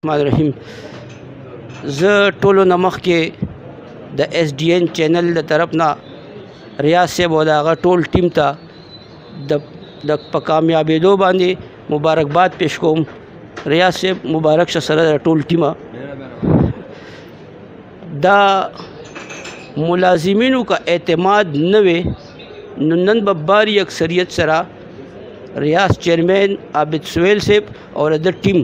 الرحمن الرحیم. زه ټولو نه مخکې د ایس ډي این چینل د طرف نه ریاض صاحب او د هغه ټول ټیم ته د په کامیابېدو باندې مبارکباد پیش کوم. ریاض صاحب مبارک شه سره د ټول ټیمه. دا ملازمینو کا اعتماد نه وي نو نن به باری اکثریت سره ریاض چیئرمین عابد سہیل صاحب او د ټیم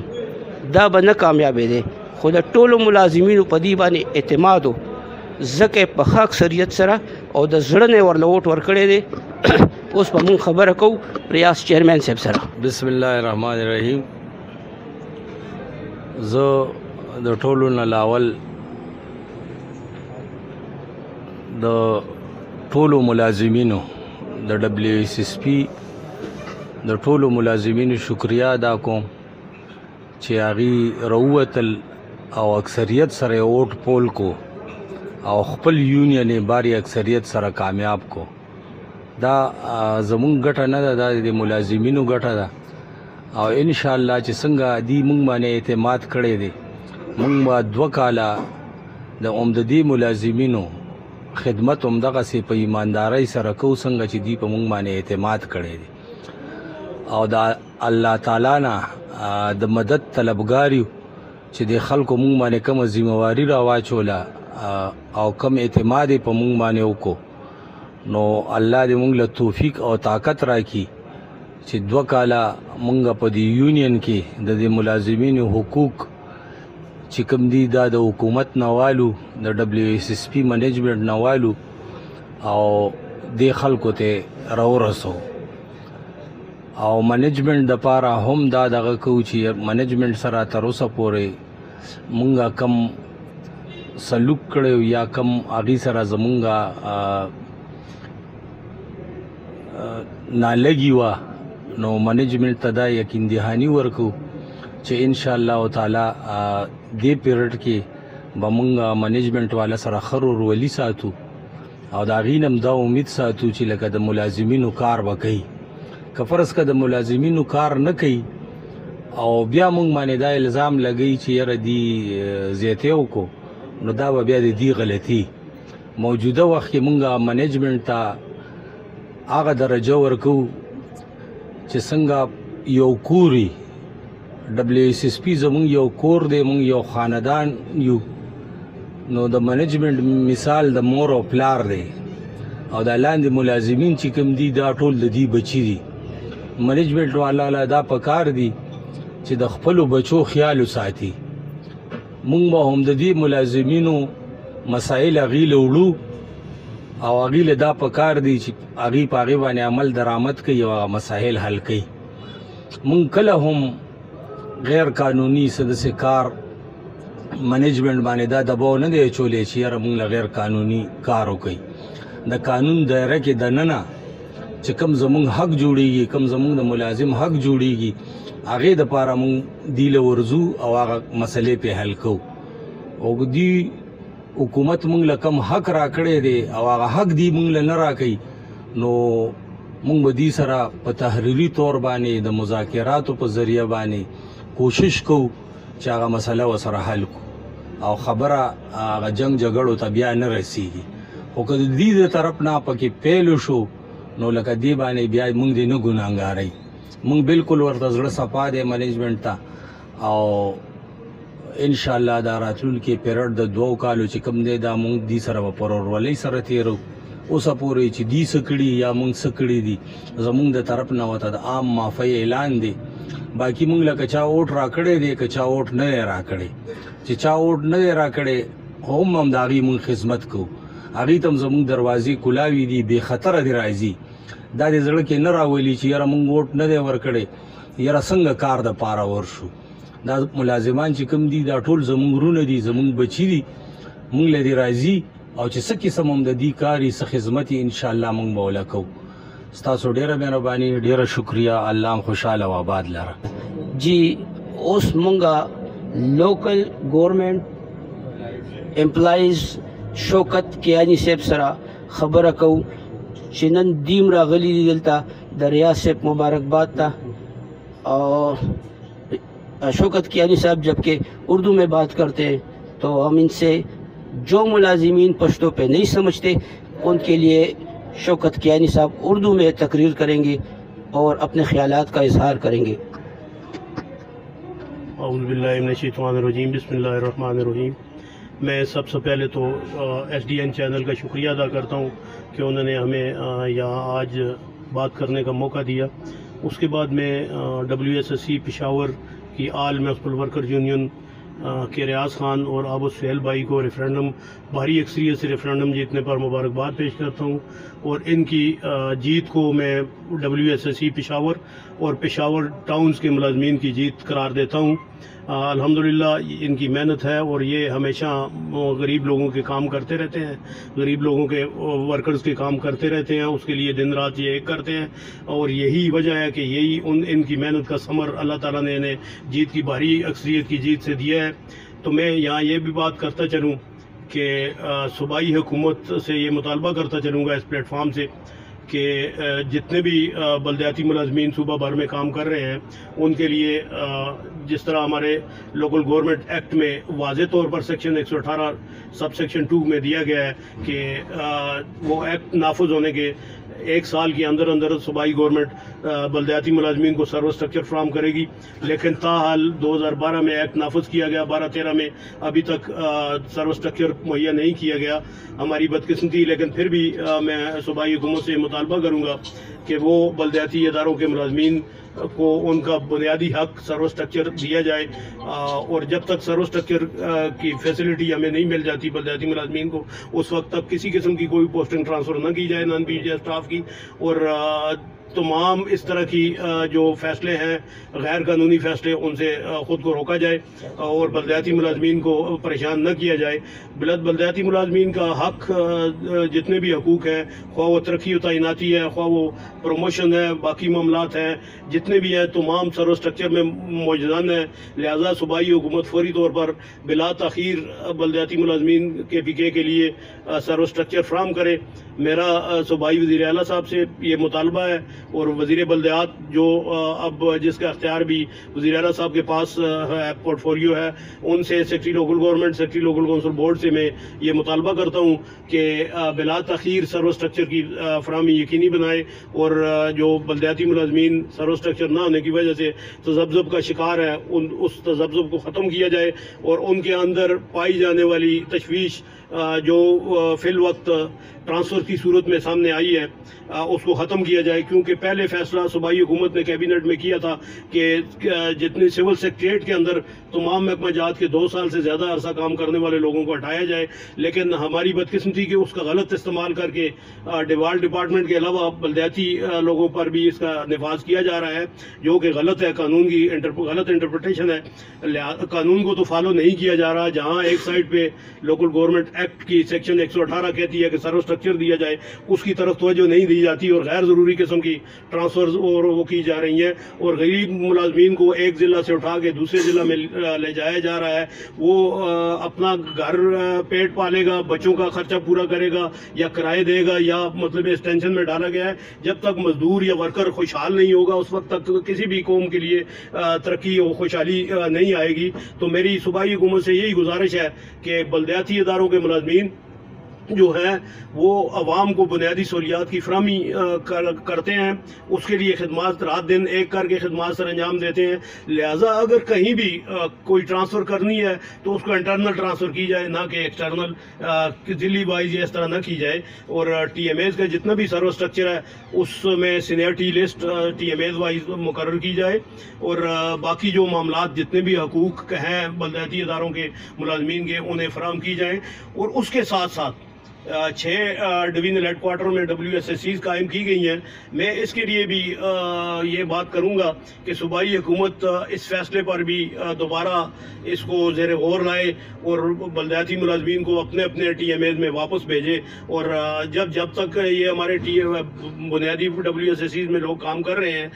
دا به نه کامیابېدی، خو د ټولو ملازمینو په دې باندې اعتماد و، ځکه په ښه اکثریت سره او د زړه نه یې ورله ووټ ورکړی دی. اوس به مونږ خبره کوو ریاض چیئرمین صاحب سره. بسم الله الرحمن الرحیم. زه د ټولو نه لاول د ټولو ملازمینو د WSSP د ټولو ملازمینو شکریا ادا کوم چې هغوی راووتل او اکثریت سره یې ووټ پول کو او خپل یونین یې باري اکثریت سره کامیاب کو. دا زمونږ ګټه نه ده، دا د ملازمینو ګټه ده او انشاءالله چې څنګه دی مونږ باندې اعتماد کړی دی، مونږ به 2 کاله د عمددي ملازمینو خدمت همدغسې په ایماندارۍ سره کوو څنګه چې دی په مونږ باندې اعتماد کړی دی او د الله تعالی نه د مدد طلبګار یو چې د خلکو مونږ باندې کومه ذمهواري راواچوله او کم اعتماد یې په مونږ باندې وکړو، نو الله دې مونږ له توفیق او طاقت راکړي چې 2 کاله مونږ په دې یونین کې د دې ملازمینو حقوق چې کوم دي دا د حکومت نه والو، د WSSP منیجمنټ نه والو او دې خلکو ته راورسو او منیجمنټ دپاره هم دا دغه کوو چې منیجمنټ سره تر اوسه پورې مونږ کم سلوک کړی یا کم هغې سره زمونږ نالګي وه، نو منیجمنټ ته دا یقین دهاني ورکو چې انشاءالله تعالی دې پیریډ کې به مونږ منیجمنټ والا سره ښه ورولي ساتو او د هغې نه هم دا امید ساتو چې لکه د ملازمینو کار به کوي. که فرض که د ملازمینو کار نه کوي او بیا مونږ باندې دا الزام لګوي چې یاره دی زیاتې وکړو، نو دا به بیا د دې غلطي. موجوده وخت کې مونږ منیجمنټ ته هغه درجه ورکوو چې څنګه یو کوري WSSP زمونږ یو کور دی، مونږ یو خاندان یو، نو د منیجمنټ مثال د مور او پلار دی او دا لاندې ملازمین چې کوم دي دا ټول د دې بچي دي. منیجمنټ والا دا پکار دي چې د خپلو بچو خیال وساتي. مونږ به هم د دې ملازمینو مسایل هغې له وړو او هغې له دا پکار دي چې هغې په هغې باندې عمل درآمد کوي او هغه مسایل حل کوي. مونږ کله هم غیر قانوني څه داسې کار منیجمنټ باندې دا دباو نه دی اچولی چې یاره مونږ له غیر قانوني کار وکوي. د قانون دایره کې دننه چې کوم زمونږ حق جوړیږي، کوم زمونږ د ملازم حق جوړیږي، هغې دپاره مونږ دی له ورځو او هغه مسلې پې حل کوو. او دی حکومت مونږ له کم حق راکړی دی او هغه حق دی مونږ له نه راکوي، نو مونږ به دې سره په تحریري طور باندې د مذاکراتو په ذریعه باندې کوشش کوو چې هغه مسله ورسره حل کړو او خبره هغه جنګ جګړو ته بیا نه رسیږي. خو که د دې د طرف نه پکې پیل شو نو لکه دې باندې بیا مونږ دې نه ګناهګاروي. مونږ بالکل ورته زړه صفا دی منیجمنټ ته او انشاءالله دا راتلونکي پیریډ د 2 کالو چې کوم دی دا مونږ دې سره به په ورورولۍ سره تېرو. اوسه پورې چې دې څه کړي یا مونږ څه کړي دي زمونږ د طرف نه ورته د عام معافۍ اعلان دی. باقي مونږ له که چا ووټ راکړی دی که چا ووټ نه دی راکړی، چې چا ووټ نه دی راکړی هم د هغې مونږ خدمت کوو، هغې ته هم زمونږ دروازې کلاوي دي، بې خطره دي راځي. دا دې زړه کې نه راولي چې یاره مونږ ووټ نه دی ورکړی، یاره څنګه کار دپاره ورشو. دا ملازمان چې کوم دي دا ټول زمونږ ورونه دي، زمونږ بچي دي، مونږ له دې راځي او چې څه قسم هم د دې کار څه خدمت یې انشاءالله مونږ به وله کوو. ستاسو ډیره مهرباني، ډیره شکریه. الله هم خوشحاله او آباد لره. جی اوس مونږه لوکل ګورنمنټ امپلایز شوکت کیانی صاحب سره خبره کوو چې نن دیم راغلي دي دلته د ریاض صاحب مبارکباد ته او شوکت کیانی صاحب جبکہ اردو میں بات کرتے ہیں، تو ہم ان سے جو ملازمین پشتو پہ نہیں سمجھتے ان کے لیے شوکت کیانی صاحب اردو میں تقریر کریں گے اور اپنے خیالات کا اظہار کریں گے۔ اعوذ باللہ من الشیطان الرجیم، بسم اللہ الرحمن الرحیم۔ میں سب سے پہلے تو ایس ڈی این چینل کا شکریہ ادا کرتا ہوں کہ انہوں نے ہمیں یہاں آج بات کرنے کا موقع دیا۔ اس کے بعد میں WSSP پشاور کی آل میونسپل ورکر یونین کے ریاض خان اور آبو سہیل بھائی کو ریفرینڈم بھاری اکثریت سے ریفرینڈم جیتنے پر مبارکباد پیش کرتا ہوں، اور ان کی جیت کو میں WSSP پشاور اور پشاور ٹاؤنز کے ملازمین کی جیت قرار دیتا ہوں۔ الحمدللہ ان کی محنت ہے، اور یہ ہمیشہ غریب لوگوں کے کام کرتے رہتے ہیں، غریب لوگوں کے ورکرز کے کام کرتے رہتے ہیں، اس کے لیے دن رات یہ ایک کرتے ہیں، اور یہی وجہ ہے کہ یہی ان کی محنت کا ثمر اللہ تعالیٰ نے انہیں جیت کی بھاری اکثریت کی جیت سے دیا ہے۔ تو میں یہاں یہ بھی بات کرتا چلوں کہ صوبائی حکومت سے یہ مطالبہ کرتا چلوں گا اس پلیٹ فارم سے کہ جتنے بھی بلدیاتی ملازمین صوبہ بھر میں کام کر رہے ہیں ان کے لیے جس طرح ہمارے لوکل گورنمنٹ ایکٹ میں واضح طور پر سیکشن 118 سب سیکشن 2 میں دیا گیا ہے کہ وہ ایکٹ نافذ ہونے کے 1 سال کے اندر اندر صوبائی گورنمنٹ بلدیاتی ملازمین کو سروس اسٹرکچر فراہم کرے گی، لیکن تاحال 2012 میں ایکٹ نافذ کیا گیا، 12-13 میں ابھی تک سروس اسٹرکچر مہیا نہیں کیا گیا، ہماری بدقسمتی۔ لیکن پھر بھی میں صوبائی حکومت سے مطالبہ کروں گا کہ وہ بلدیاتی اداروں کے ملازمین کو ان کا بنیادی حق سروس اسٹرکچر دیا جائے، اور جب تک سروس اسٹرکچر کی فیسلٹی ہمیں نہیں مل جاتی بلدیاتی ملازمین کو، اس وقت تک کسی قسم کی کوئی پوسٹنگ ٹرانسفر نہ کی جائے نان پی جے اسٹاف کی، اور تمام اس طرح کی جو فیصلے ہیں غیر قانونی فیصلے ان سے خود کو روکا جائے اور بلدیاتی ملازمین کو پریشان نہ کیا جائے۔ بلدیاتی ملازمین کا حق جتنے بھی حقوق ہیں، خواہ وہ ترقی و تعیناتی ہے، خواہ وہ پروموشن ہے، باقی معاملات ہیں جتنے بھی ہیں، تمام سروس اسٹرکچر میں موجودان ہیں۔ لہٰذا صوبائی حکومت فوری طور پر بلا تاخیر بلدیاتی ملازمین کے کے لیے سروس اسٹرکچر فراہم کرے۔ میرا صوبائی وزیر اعلیٰ صاحب سے یہ مطالبہ ہے، اور وزیر بلدیات جو اب جس کا اختیار بھی وزیر اعلیٰ صاحب کے پاس پورٹ فولیو ہے، ان سے سیکرٹری لوکل گورنمنٹ، سیکرٹری لوکل کونسل بورڈ سے میں یہ مطالبہ کرتا ہوں کہ بلا تاخیر سروس اسٹرکچر کی فراہمی یقینی بنائے، اور جو بلدیاتی ملازمین سروس اسٹرکچر نہ ہونے کی وجہ سے تذبذب کا شکار ہے، اس تذبذب کو ختم کیا جائے، اور ان کے اندر پائی جانے والی تشویش جو فی الوقت ٹرانسفر کی صورت میں سامنے آئی ہے اس کو ختم کیا جائے، کیونکہ پہلے فیصلہ صوبائی حکومت نے کیبنٹ میں کیا تھا کہ جتنے سول سیکریٹریٹ کے اندر تمام محکمہ جات کے 2 سال سے زیادہ عرصہ کام کرنے والے لوگوں کو ہٹایا جائے، لیکن ہماری بدقسمتی کہ اس کا غلط استعمال کر کے ڈپارٹمنٹ کے علاوہ بلدیاتی لوگوں پر بھی اس کا نفاذ کیا جا رہا ہے، جو کہ غلط ہے، قانون کی غلط انٹرپریٹیشن ہے۔ قانون کو تو فالو نہیں کیا جا رہا۔ جہاں ایک سائڈ پہ لوکل گورنمنٹ ایکٹ کی سیکشن 118 کہتی ہے کہ سروس اسٹرکچر دیا جائے، اس کی طرف توجہ نہیں دی جاتی، اور غیر ضروری قسم کی ٹرانسفرز اور وہ کی جا رہی ہیں، اور غریب ملازمین کو ایک ضلع سے اٹھا کے دوسرے ضلع میں لے جایا جا رہا ہے۔ وہ اپنا گھر پیٹ پالے گا، بچوں کا خرچہ پورا کرے گا، یا کرائے دے گا، یا مطلب اس ٹینشن میں ڈالا گیا ہے۔ جب تک مزدور یا ورکر خوشحال نہیں ہوگا اس وقت تک کسی بھی قوم کے لیے ترقی اور خوشحالی نہیں آئے گی۔ تو میری صوبائی حکومت سے یہی گزارش ہے کہ بلدیاتی اداروں کے ملازمین جو ہیں وہ عوام کو بنیادی سہولیات کی فراہمی کرتے ہیں، اس کے لیے خدمات رات دن ایک کر کے خدمات سر انجام دیتے ہیں۔ لہٰذا اگر کہیں بھی کوئی ٹرانسفر کرنی ہے تو اس کو انٹرنل ٹرانسفر کی جائے، نہ کہ ایکسٹرنل ضلعی وائز اس طرح نہ کی جائے، اور ٹی ایم ایز کا جتنا بھی سروس اسٹرکچر ہے اس میں سینئرٹی لسٹ ٹی ایم ایز وائز مقرر کی جائے، اور باقی جو معاملات جتنے بھی حقوق ہیں بلدیاتی اداروں کے ملازمین کے انہیں فراہم کی جائیں، اور اس کے ساتھ ساتھ 6 ڈویژنل ہیڈ کوارٹر میں WSSPs قائم کی گئی ہیں۔ میں اس کے لیے بھی یہ بات کروں گا کہ صوبائی حکومت اس فیصلے پر بھی دوبارہ اس کو زیر غور لائے، اور بلدیاتی ملازمین کو اپنے اپنے ٹی ایم ایز میں واپس بھیجے، اور جب تک یہ ہمارے بنیادی WSSPs میں لوگ کام کر رہے ہیں،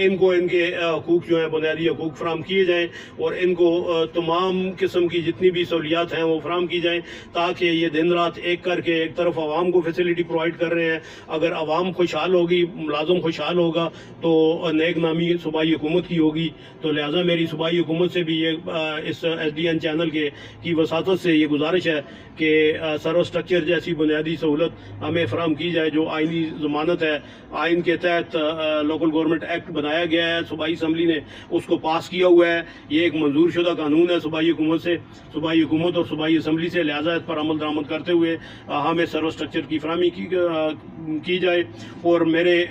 ان کو ان کے حقوق جو ہیں بنیادی حقوق فراہم کیے جائیں، اور ان کو تمام قسم کی جتنی بھی سہولیات ہیں وہ فراہم کی جائیں، تاکہ یہ دن رات ایک کر کے कि एक तरफ आवाम को फैसिलिटी प्रोवाइड कर रहे हैं, अगर आवाम खुशहाल होगी, मुलाजम खुशहाल होगा तो नेक नामी सूबाई हुकूमत की होगी। तो लिहाजा मेरी सूबाई हुकूमत से भी ये इस SDN चैनल की वसातत से ये गुजारिश है कि सर्व स्ट्रक्चर जैसी बुनियादी सहूलत हमें फराम की जाए जो आइनी ज़मानत है। आइन के तहत लोकल गवर्नमेंट एक्ट बनाया गया है, सूबाई असम्बली ने उसको पास किया हुआ है। ये एक मंजूर शुदा कानून है सूबाई हुकूमत से, सूबाई हुकूमत और सूबाई असम्बली से। लिहाजा इस पर अमल दरामद करते हुए हमें सर्व स्ट्रक्चर की फराहमी की जाए। और मेरे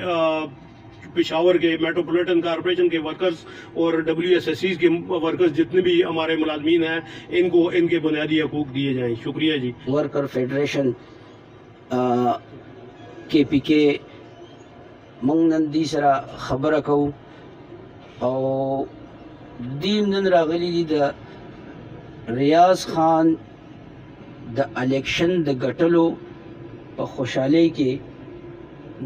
पेशावर के मेट्रोपॉलिटन कॉर्पोरेशन के वर्कर्स और WSSP के वर्कर्स जितने भी हमारे मुलाजमीन हैं, इनको इनके बुनियादी हकूक दिए जाएँ। शुक्रिया जी। वर्कर फेडरेशन KPK मंग नन दी सरा खबर को और दीम नन रागली दी द रियाज खान द इलेक्शन द गटलो प खुशहाली के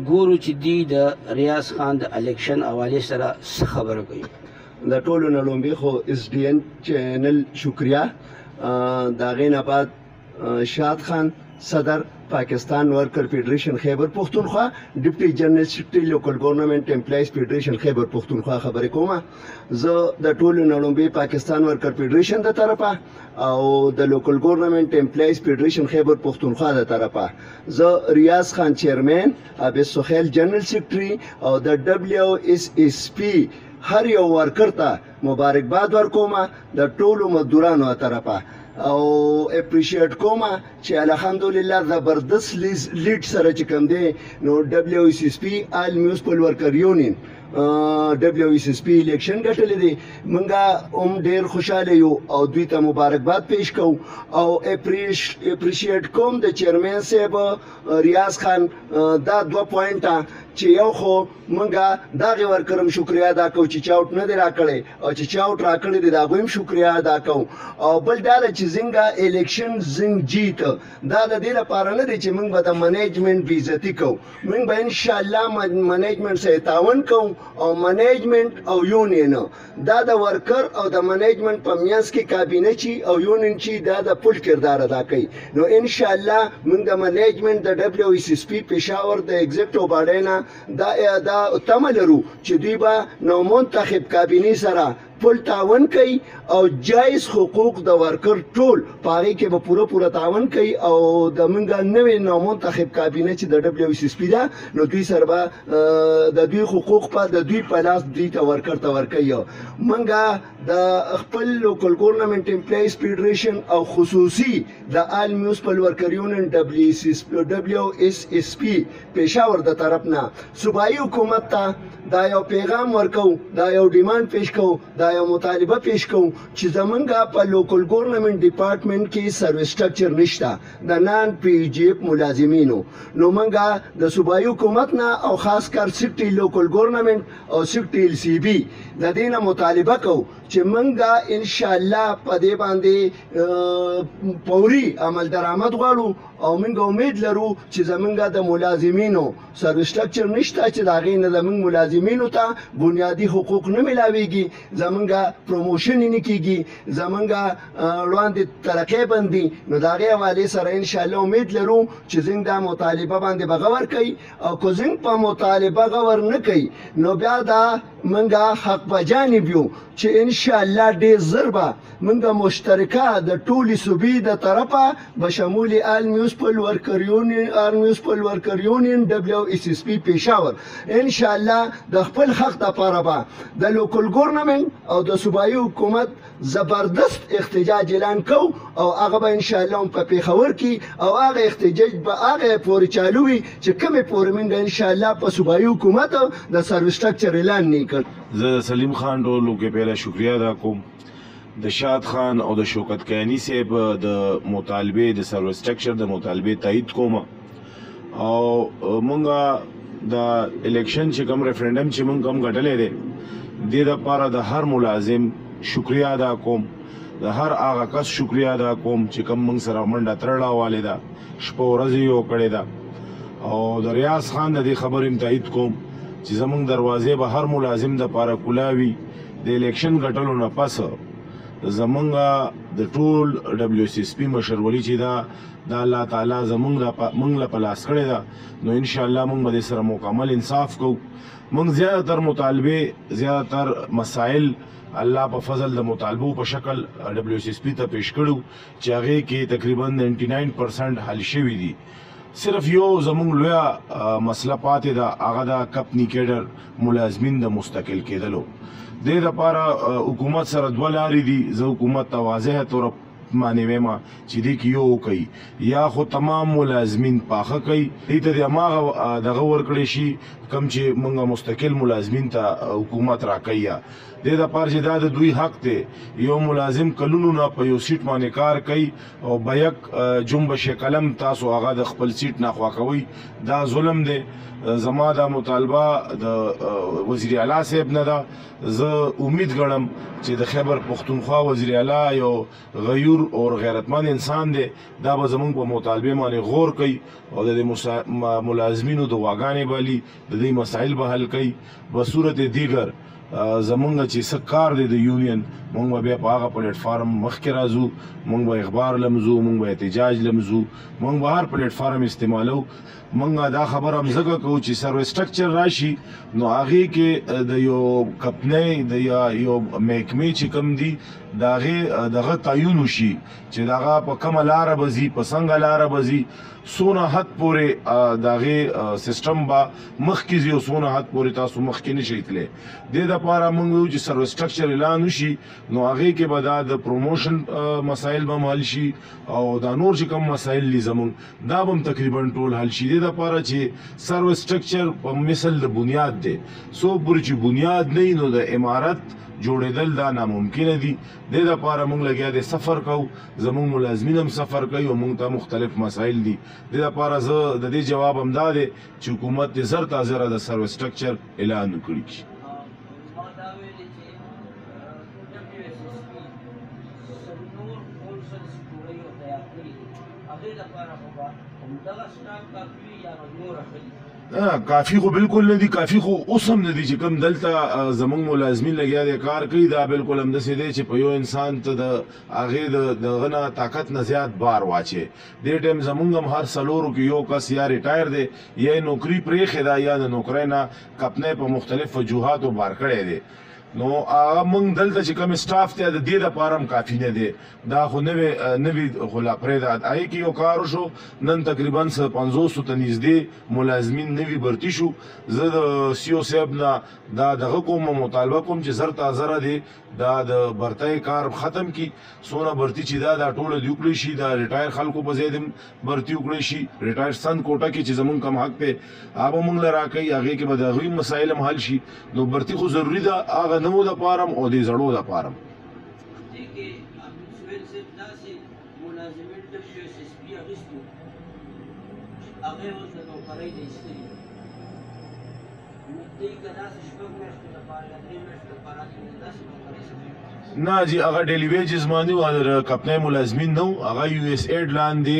गुरु चिदी द रियाज खान द इलेक्शन हवाले सरा खबर कोई द टोलो नलोम्बे खो SDN चैनल शुक्रिया दागेन आबाद शाद खान सदर Pakistan worker federation Khyber Pakhtunkhwa deputy general secretary local government employees federation Khyber Pakhtunkhwa खबर कोमा ज द टोल नलोम्बे पाकिस्तान वर्कर फेडरेशन द तरफा और द local government employees federation Khyber Pakhtunkhwa द तरफा ज Riaz Khan chairman Abid Suhail general secretary और द WSSP हर यो वर्कर ता मुबारकबाद वर्कोमा द टोल मजदूरानो तरफा और एप्रिशिएट कोमा چې الحمدلله زبردست لیډ سره چې کوم دی نو WSSP آل میونسپل ورکر یونین WSSP الیکشن ګټلې دی منګه ډیر خوشاله یو او دوی ته مبارکباد پیش کوم او اپریشیټ کوم د چیرمن صاحب ریاض خان دا 2 پوینټه چې یو خو منګه دغه ورکرم شکریا ادا کوم چې چاوټ نه دی راکړی او چې چاوټ راکړی دی دا غویم شکریا ادا کوم او بل دا چې زنګه الیکشن زنګ جیت دا د دې لپاره نه دی چې موږ به د منیجمنت بې عزتي کوو موږ به ان شاء الله منیجمنت سره تعاون کوو او منیجمنت او یونین دا د ورکر او د منیجمنت په میانس کې کابینه چی او یونین چی دا د پل کردار ادا کوي نو ان شاء الله موږ د منیجمنت د WSSP پېښور د ایگزیکټیو باډي نه دا تمه لرو چې دوی به نو منتخب کابینه سره پل تعاون کوي او جایز حقوق د ورکر ټول پاره کې به پوره تعاون کوي او د منګه نوې نو منتخب کابینه چې د WSSP دا نو دوی سره به د دوی حقوق په د دوی په لاس دوی ته ورکر ته ورکوي منګه د خپل لوکل ګورنمنت امپلایز فیډریشن او خصوصي د آل میونسپل ورکر یونین WSSP پېښور د طرف نه صوبایي حکومت ته دا یو پیغام ورکو دا یو ډیماند پیش کو دا یو مطالبه پیش کوم چې زمونږه په لوکل ګورنمنت ډپارټمنټ کې سروس سټرکچر نشته د نان PGF ملازمینو نو مونږه د صوبایي حکومت نه او خاص کر سیکټي لوکل ګورنمنت او سیکټي LCB د دې نه مطالبه کوو چې مونږه ان شاء الله په دې باندې فوري عمل درآمد غواړو او مونږ امید لرو چې زمونږه د ملازمینو سروس سټرکچر نشته چې د هغې نه زمونږ ملازمینو ته بنیادي حقوق نه ملاویږي زمونږه پروموشن نه کیږي زمونږه وړاندې ترقۍ بندي نو د هغې حوالې سره انشاءالله امید لرو چې زموږ دا مطالبه باندې به غور کوي او که زموږ په مطالبه غور نه کوي نو بیا دا منګه حق په جانب یو چې انشاءالله ډېر زر به منګه مشترکه د ټولې صوبې د طرفه به شمول آل میونسپل ورکر یونین WSSP پېښور انشاءالله د خپل حق دپاره به د لوکل ګورنمنت او د صوبایي حکومت زبردست احتجاج اعلان کو او هغه به انشاءالله په پېښور کې او هغه احتجاج به هغه پورې چالو وي چې کومې پورې موږ انشاءالله په صوبایي حکومت د سروس سټرکچر اعلان نه کړ زه سلیم خان ډولو کې پهله شکریا ادا کوم د شاد خان او د شوکت کیانی صاحب د مطالبه د سروس سټرکچر د مطالبه تایید کوم او مونږه د الیکشن چې کوم ریفرندم چې مونږ کوم غټلې ده د دې لپاره د هر ملازم شکریا ادا کوم د هر هغه کس شکریا ادا کوم چې کوم مونږ سره منډه ترړه والے ده شپه ورځ یو کړې ده او د ریاض خان د دې خبرې تایید کوم چې زمونږ دروازې به هر ملازم د پاره کولاوي د الیکشن غټلو نه پس زمونږ د ټول WSSP مشرولي چې دا الله تعالی زمونږ له په لاس کړې ده، نو انشاءالله مونږ به دې سره مکمل انصاف کوو. مونږ زیاتر مطالبې زیاتر مسائل الله په فضل د مطالبو په شکل WSSP ته پیش کړو چې هغې کې تقریبا 99% حل شوي دي. صرف یو زمونږ لویه مسله پاتې ده، هغه د کمپني کیډر ملازمین د مستقل کېدلو. دې دپاره حکومت سره دوه لارې دي. زه حکومت ته واضحه توره باندې وایم چې دې کې یو وکړي، یا خو تمام ملازمین پاخه کوي، دې ته د هماغه دغه ورکړی شي کوم چې موږ مستقل ملازمین ته حکومت راکوي. دې دپاره چې دا د دوی حق دی. یو ملازم کلونو نه په یو سیټ باندې کار کوي او بیک جنبش قلم تاسو هغه د خپل سیټ نه خوا کوئ، دا ظلم دی. زما دا مطالبه د وزیر اعلی صاحب نه ده. زه امید ګڼم چې د خیبر پښتونخوا وزیر اعلی یو غیور او غیرتمند انسان دی، دا به زمونږ په مطالبې باندې غور کوي او د ملازمینو د غواګانې بالي، د دې مسایل به حل کوي. په صورت دیگر زمونږ چې څه کار دی د یونین، مونږ به بیا په هغه پلیټفارم مخکې راځو، مونږ به اخبار لمزو، مونږ به احتجاج لمزو، مونږ به هر پلیټفارم استعمالو. مونږ دا خبره هم ځکه کوو چې سروس سټرکچر راشي نو هغې کې د یو کمپنۍ د یو محکمې چې کوم دي د هغې دغه تعین وشي چې د هغه په کومه لاره به ځي، په څنګه لاره به ځي، څونه حد پورې د هغې سیسټم به مخکې ځي او څونه حد پورې تاسو مخکې نه شئ تللی. دې دپاره موږ وایو چې سروس سټرکچر اعلان وشي نو هغې کې به دا د پروموشن مسایل به هم حل شي او دا نور چې کوم مسایل دي زموږ دا به هم تقریبا ټول حل شي. دې دپاره چې سروس سټرکچر په مثل د بنیاد دی، څو پورې چې بنیاد نه وي نو د عمارت جوړېدل دا ناممکنه دي. دې دپاره موږ لګیا دی سفر کوو، زموږ ملازمین هم سفر کوي او موږ ته مختلف مسایل دي. دې دپاره زه د دې جواب هم دا دی چې حکومت دې زر تا زره د سروس سټرکچر اعلان وکړي. کافی خو بالکل نه دي، کافی خو اوس هم نه دي چې کوم دلته زموږ ملازمین لګیا دی کار کوي، دا بالکل همداسې دی چې په یو انسان ته د هغې دغه نه طاقت نه زیات بار واچي. دې ټایم زموږ هم هر څلورو کې یو کس یا ریټایر دی یا یې نوکري پرېښې ده یا د نوکرۍ نه کپنۍ په مختلف وجوهاتو بار کړی دی. نو هغه موږ دلته چې کوم سټاف دی د دې دپاره هم کافي نه دی. دا خو نوي خو لا پرېږده، هغې کې یو کار وشو، نن تقریبا 500 ته نږدې ملازمین نوي برتي شو. زه د CO صاحب نه دا دغه کوم مطالبه کوم چې زر تا زره دی دا د برتۍ کار ختم کړي. څونه برتي چې دا ټوله دې وکړی شي، دا ریټایر خلکو په ځای دې برتي وکړی شي. ریټایر سند کوټه کې چې زمونږ کم حق دی هغه به موږ له راکوي، هغې کې به د هغوی مسایل هم حل شي. نو برتي خو ضروري ده، هغه نوو دپاره هم او د زړو دپاره هم. نه جی هغه ډیلی ویجز باندې او کمپنۍ ملازمین نه وو، هغه USAID لاندې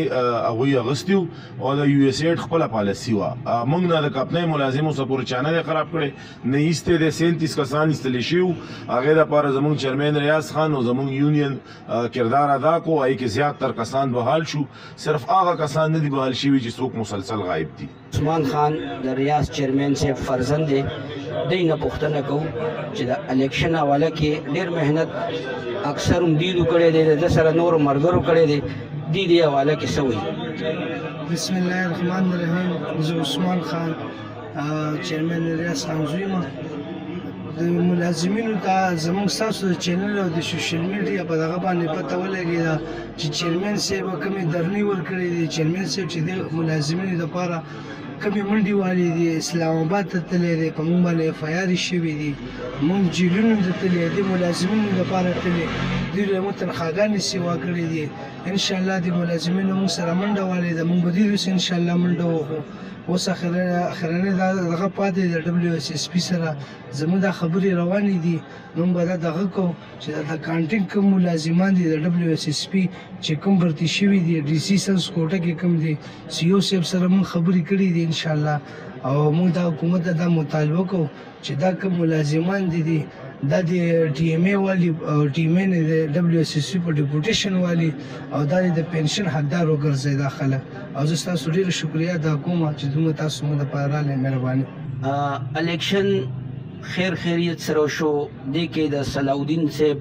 هغوی اخیستي وو او د USAID خپله پالیسي وه. موږ نه د کمپنۍ ملازمو څه پورې چا نه دی خراب کړی، نه ایستی دی. 37 کسان ایستلی شوي وو، هغې دپاره زموږ چیرمین ریاض خان او زموږ یونین کردار ادا کو. هغې کې زیاتتر کسان بحال شو، صرف هغه کسان نه دي بحال شوي چې څوک مسلسل غایب دي. عثمان خان د ریاض چیرمین صاحب فرزند دی، دی نه پوښتنه کوو چې د الیکشن حواله کې ډېر محنت اکثر هم دیدو کړی دی، د سره نورو ملګرو کړی دی، دې حواله کې څه وایي؟ بسم الله الرحمن الرحیم. زه عثمان خان چیرمین ریاض خان زوی یم. د ملازمینو ته زموږ ستاسو د چینل او د سوشل میډیا په دغه باندې پته ولګېده چې چیرمین صاحب کومې درنۍ ورکړې دي. چیرمین صاحب چې د ملازمینو دپاره کومې منډې والې دي، اسلام آباد ته تللی دی، په موږ باندې FIR شوي دي، موږ جیلونو ته تللی دي، ملازمینو دپاره تللی، دوی له موږ تنخواګانې سیوا کړې دي. انشاءالله د ملازمینو موږ سره منډه والې ده، موږ به دوی انشاءالله منډه وکړو. اوس اخرنۍ دغه پاتې د WSSP سره زموږ دا خبرې روانې دي. موږ به دا دغه کوو چې د کانټینګ کوم ملازمان دي د WSSP چې کوم بھرتي شوي دي DC سنس کوټه کې کوم دي CO صاحب سره موږ خبرې کړې دي انشاءالله. او موږ دا حکومت ته دا مطالبه کوو چې دا کوم ملازمان دي دا د TMA والی او TMA نه د WSSP په ډیپوټیشن والی او دا د پنشن حقدار وګرځي داخله. او زه تاسو ډیر شکریا ادا کوم چې دومره تاسو موږ لپاره راغلئ. مهرباني. الیکشن خیر خیریت سره شو دی کې د صلاح الدین صاحب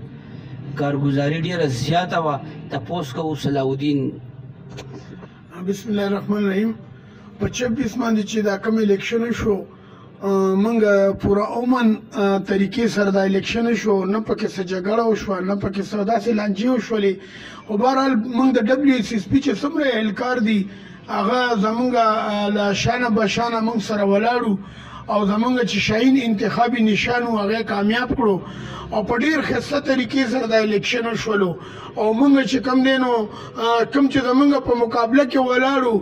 کارګزاري ډیره زیاته وه. تپوس کوو صلاح الدین. بسم الله الرحمن الرحیم. په 26 باندې چې دا کوم الیکشن شو منګ پورا اومن طریقې سره دا الیکشن شو، نه پکې څه جګړه وشوه، نه پکې څه داسې لانجې وشولې. خو بهرحال موږ د WSSP چې څومره اهلکار دي هغه زمونږ له شانه به شانه موږ سره ولاړو او زمونږ چې شاهین انتخابي نشان و هغه کامیاب کړو او په ډیر ښایسته طریقې سره دا الیکشن وشولو. او موږ چې کم دی نو کوم چې زمونږ په مقابله کې ولاړو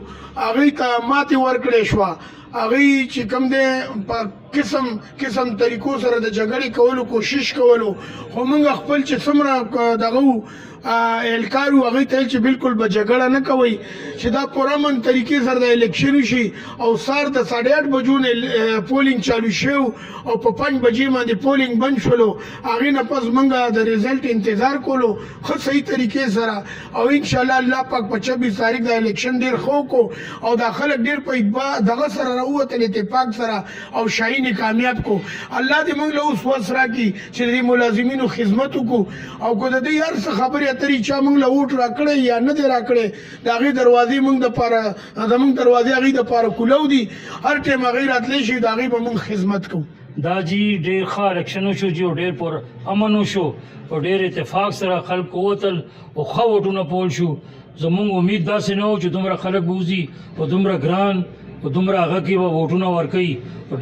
هغوی ته ماتې ورکړې شوه. هغوی چې کم دی په قسم طریقو سره د جګړې کولو کوشش کولو. خو موږ خپل چې څومره دغه اهلکار وو هغوی ته ویل چې بالکل به جګړه نه کوئ، چې دا پرامن طریقې سره د الیکشن وشي. او سهار د 8:30 بجو نه پولینګ چالو شو او په 5 بجې باندې پولینګ بند شولو. هغې نه پس موږ د ریزلټ انتظار کولو ښه صحیح طریقې سره. او انشاءالله الله پاک په 26 تاریخ د الیکشن ډېر ښه وکړو او دا خلک ډېر په دغه سره راووتل اتفاق سره او شاهین کامیاب کو. الله دې موږ له اوس وس راکړي چې د ملازمینو خدمت وکړو. او که د دې هر څه خبرې اترې چا موږ له ووټ راکړی یا نه دی راکړی د هغې دروازې موږ دپاره زموږ دروازې هغې دپاره کولو دي. هر ټایم هغې راتلی شي د هغې به موږ خدمت کوو. دا جی ډېر ښه الیکشن وشو جی او ډېر پر امن وشو او ډېر اتفاق سره خلک ووتل او ښه ووټونه پول شو. زموږ امید داسې نه و چې دومره خلک به وځي او دومره ګران او دومره هغه کې به ووټونه ورکوي.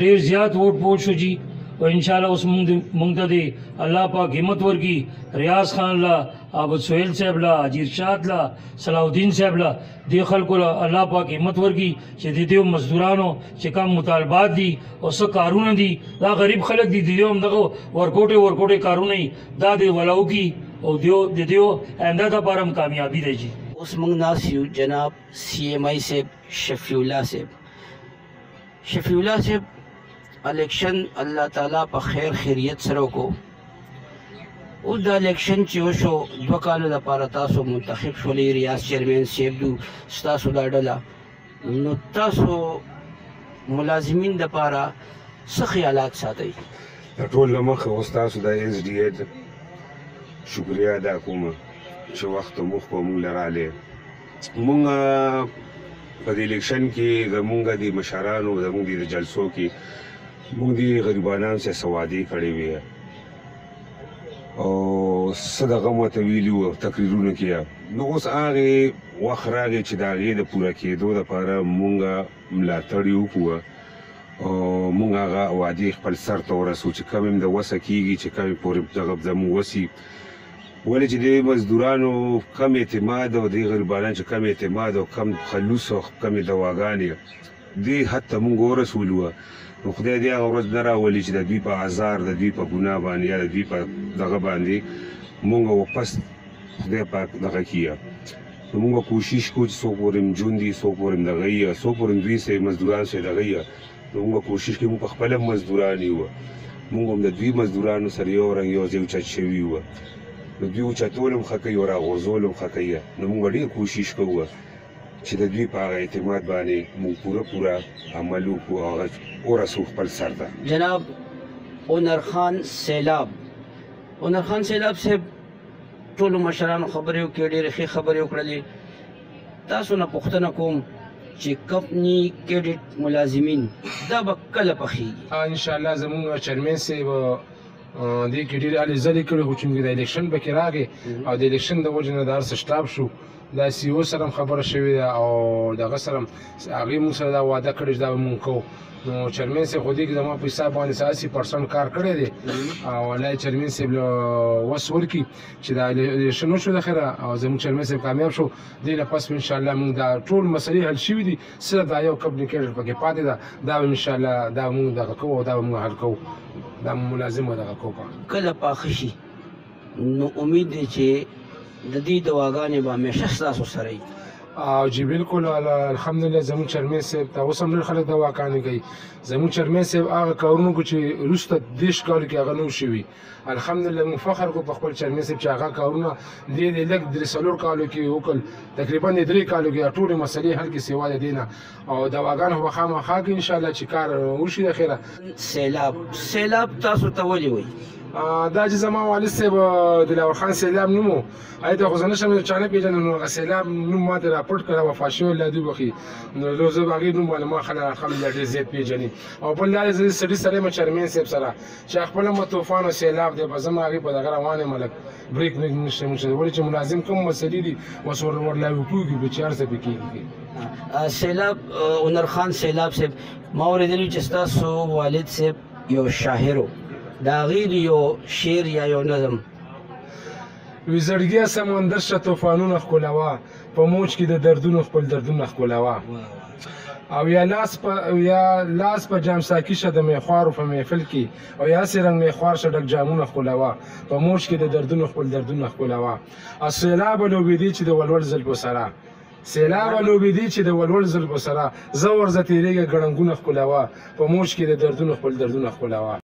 ډېر زیات ووټ پول شو جی. او انشاءالله اوس موږ ته دې الله پاک همت ورکړي. ریاض خان له عابد سهیل صاحب له اجیر شاد له صلاح الدین صاحب له دې خلکو له الله پاک همت ورکړي چې د دې مزدورانو چې کوم مطالبات دي او څه کارونه دي دا غریب خلک دي د دې هم دغه ورکوټې کارونه دي دا دې ولاو کړي او د دې آینده دپاره هم کامیابي دی جي. اوس موږ ناست یو جناب CMI صاحب شفیع الله صاحب. شفیع الله صاحب الیکشن الله تعالی په خیر خیریت سره وکړو. اوس دا الیکشن چې وشو 2 کالو دپاره تاسو منتخب شولې ریاض چیرمین صاحب دو ستاسو دا ډله. نو تاسو ملازمین دپاره څه خیالات ساتئ؟ د ټول له مخه اوس تاسو د SDA شکریه ادا کوم چې وخت مخ په موږ له راغلی. موږ په دې الیکشن کې زموږ د مشرانو زموږ د جلسو کې موږ د غریبانو سره سوادي کړې وې او څه دغه ماته ویلي وو تقریرونه کې. نو اوس هغې وخت راغی چې د هغې د پوره کېدو دپاره موږ ملاتړ یې وکړو او موږ هغه وعدې خپل سر ته ورسو چې کم هم د وسه کېږي چې کم پورې دغه زموږ وسي. ولې چې د مزدورانو کم اعتماد او د غریبانو چې کم اعتماد او کم خلوص او کمې دواګانې دې حد ته موږ ورسولو. نو خدای دې هغه ورځ نه راولي چې د دوی په ازار د دوی په ګناه باندې یا د دوی په دغه باندې موږ واپس خدای پاک دغه کیه. نو موږ کوشش کوو چې څوک پورې جون دي څوک پورې دغه یې څوک پورې دوی سره مزدوران سره دغه یې. نو موږ کوشش کوو موږ په خپله مزدوران یو. موږ هم د دوی مزدورانو سره یو رنګ یو ځای اوچت شوي وو. نو دوی اوچتول هم ښه کوي او راغورځول هم ښه کوي. نو موږ ډېر کوشش کوو چې د دوی په هغه اعتماد باندې موږ پوره عمل وکړو او هغه ورسو خپل سر ته. جناب اونر خان سیلاب صاحب ټولو مشرانو خبرې وکړې ډېرې ښې خبرې وکړلې. تاسو نه پوښتنه کوم چې کمپني کیډټ ملازمین دا به کله پخېږي؟ انشاءالله زموږ چیرمین صاحب دې کې ډېرې هلې ځلې کړې خو چې موږ د الیکشن پکې راغې او د الیکشن د وجې نه دا هر څه سټاپ شو دا سی او سره خبره شوې ده او دغه سره هغې موږ سره دا وعده کړې چې دا به مونږ کوو. نو چیرمین صاحب خو دې کې زما په حساب باندې 80% کار کړی دی او الله چیرمین صاحب له وس ورکړي چې دا الیکشن وشو د خیره او زموږ چیرمین صاحب کامیاب شو. دې نه پس انشاءالله موږ دا ټول مسلې حل شوي دي، صرف دا یو کمپلیکیټډ پکې پاتې ده، دا به انشاءالله دا موږ دغه کوو او دا به موږ حل کوو، دا ملازم دغه کوو. کله پاخه شي نو امید دی چې د دې دواګانې به همیشه ستاسو سره وي. او جی بالکل الحمدلله زموږ چیرمین صاحب ته اوس هم ډېر خلک دواګانې کوي. زموږ چیرمین صاحب هغه کارونه کوي چې وروسته 10 کالو کې هغه نه شوي. الحمدلله موږ فخر کوو په خپل چیرمین صاحب چې هغه کارونه دې لږ 3 کالو کې وکړل، تقریبا 3 کالو کې ټولې مسلې حل کې سوا د دې نه او دواګانې به خامخا کوي انشاءالله چې کار وشي د خیره. سیلاب تاسو ته ولې وایي؟ دا چې زما والد صاحب دلاور خان سیلاب نوم و، هغې ته خو زه نه شم چا نه پېژنم، نو هغه سیلاب نوم ما ته راپورټ کړه وفات شوی الله دې وبخي. نو زه به هغې نوم باندې ما خلک الحمدلله ډېر زیات پېژني. او بل دا زه سړي سره یم چیرمین صاحب سره چې خپله مو طوفان او سیلاب دی به زه هم هغې په دغه روان یم هلک بریک نه شم ولې چې ملازم کوم مسلې دي اوس ورلاوي کېږي به چې هر څه پې کېږي. سیلاب هنر خان سیلاب صاحب ما اورېدلي چې ستاسو والد صاحب یو شاعر و، د هغې یو شعر یا یو نظم وی زړګیه سمندر شه طوفانونه ښکلوه، په موج کې د دردونو خپل دردونه ښکلوه، او یا لاس په جام ساقي شه د میخوارو په محفل کې، او یا هسې رنګ میخوار شه ډک جامونه ښکلوه، په موج کې د دردونو خپل دردونه ښکلوه. او سیلابه لوبېدې چې د ولول زلفو سره، سیلابه لوبېدې چې د ولول زلفو سره، زه ورځه تېرېږه ګړنګونه ښکلوه، په موج کې د دردونو خپل دردونه ښکلوه.